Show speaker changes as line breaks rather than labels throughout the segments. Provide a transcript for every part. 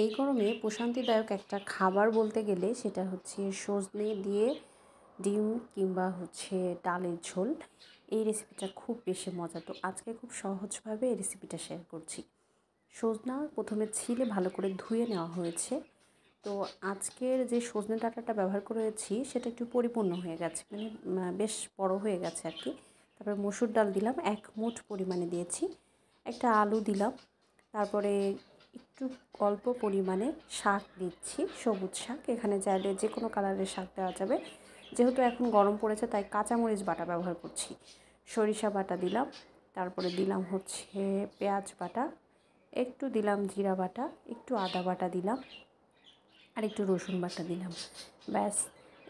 এই গরমে প্রশান্তিদায়ক একটা খাবার বলতে গেলে সেটা হচ্ছে সজনে দিয়ে ডিম কিংবা ডালের ঝোল। এই রেসিপিটা খুব বেশি মজা। তো আজকে খুব সহজভাবে এই রেসিপিটা শেয়ার করছি। সজনা প্রথমে ছিলে ভালো করে ধুয়ে নেওয়া হয়েছে। তো আজকের যে সজনে ডাঁটাটা ব্যবহার করেছি সেটা একটু পরিপূর্ণ হয়ে গেছে, বেশ বড় হয়ে গেছে আর কি। তারপরে মসুর ডাল দিলাম, 1 মুঠ পরিমাণে দিয়েছি। একটা আলু দিলাম, তারপরে একটু অল্প পরিমাণে শাক দিচ্ছি, সবুজ শাক। এখানে চাইলে যে কোনো কালারের শাক দেওয়া যাবে। যেহেতু এখন গরম পড়েছে তাই কাঁচামরিচ বাটা ব্যবহার করছি। সরিষা বাটা দিলাম, তারপরে দিলাম পেঁয়াজ বাটা, একটু দিলাম জিরা বাটা, একটু আদা বাটা দিলাম, আর একটু রসুন বাটা দিলাম। ব্যাস,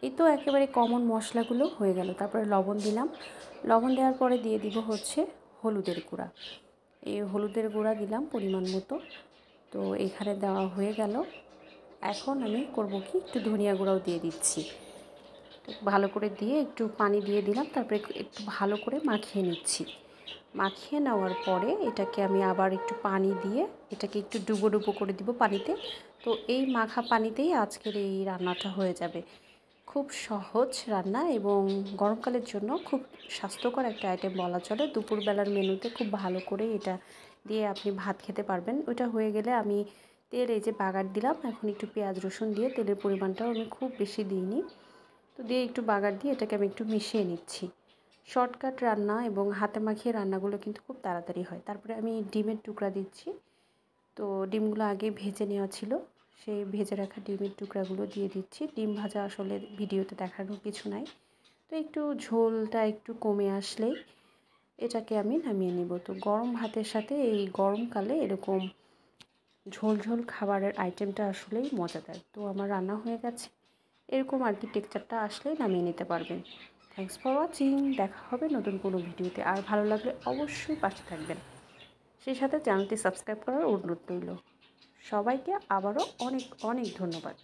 এই তো একেবারে কমন মশলাগুলো হয়ে গেল। তারপরে লবণ দিলাম। লবণ দেওয়ার পরে দিয়ে দিব হলুদের গুঁড়া। এই হলুদের গুঁড়া দিলাম পরিমাণ মতো। তো এখানে দেওয়া হয়ে গেল। এখন আমি করব কি, একটু ধনিয়া গুঁড়াও দিয়ে দিচ্ছি। তো ভালো করে দিয়ে একটু পানি দিয়ে দিলাম, তারপরে একটু ভালো করে মাখিয়ে নিচ্ছি। মাখিয়ে নেওয়ার পরে এটাকে আমি আবার একটু পানি দিয়ে এটাকে একটু ডুবো ডুবো করে দিব পানিতে। তো এই মাখা পানিতেই আজকের এই রান্নাটা হয়ে যাবে। খুব সহজ রান্না এবং গরমকালের জন্য খুব স্বাস্থ্যকর একটা আইটেম বলা চলে। দুপুরবেলার মেনুতে খুব ভালো করে এটা দিয়ে আপনি ভাত খেতে পারবেন। ওটা হয়ে গেলে আমি তেল এই যে বাগার দিলাম। এখন একটু পেঁয়াজ রসুন দিয়ে, তেলের পরিমাণটাও আমি খুব বেশি দিইনি, তো দিয়ে একটু বাগার দিয়ে এটাকে আমি একটু মিশিয়ে নিচ্ছি। শর্টকাট রান্না এবং হাতে মাখিয়ে রান্নাগুলো কিন্তু খুব তাড়াতাড়ি হয়। তারপরে আমি ডিমের টুকরা দিচ্ছি। তো ডিমগুলো আগে ভেজে নেওয়া ছিল, সেই ভেজে রাখা ডিমের টুকরাগুলো দিয়ে দিচ্ছি। ডিম ভাজা আসলে ভিডিওতে দেখানোর কিছু নাই। তো একটু ঝোলটা একটু কমে আসলেই এটাকে আমি নামিয়ে নিব। তো গরম ভাতের সাথে এই গরমকালে এরকম ঝোল ঝোল খাবারের আইটেমটা আসলেই মজাদার। তো আমার রান্না হয়ে গেছে। এরকম আর কি টেক্সচারটা আসলেই নামিয়ে নিতে পারবেন। Thanks for watching. দেখা হবে নতুন কোনো ভিডিওতে। আর ভালো লাগলে অবশ্যই পাশে থাকবেন, সেই সাথে চ্যানেলটি সাবস্ক্রাইব করার অনুরোধ রইল। সবাইকে আবারও অনেক অনেক ধন্যবাদ।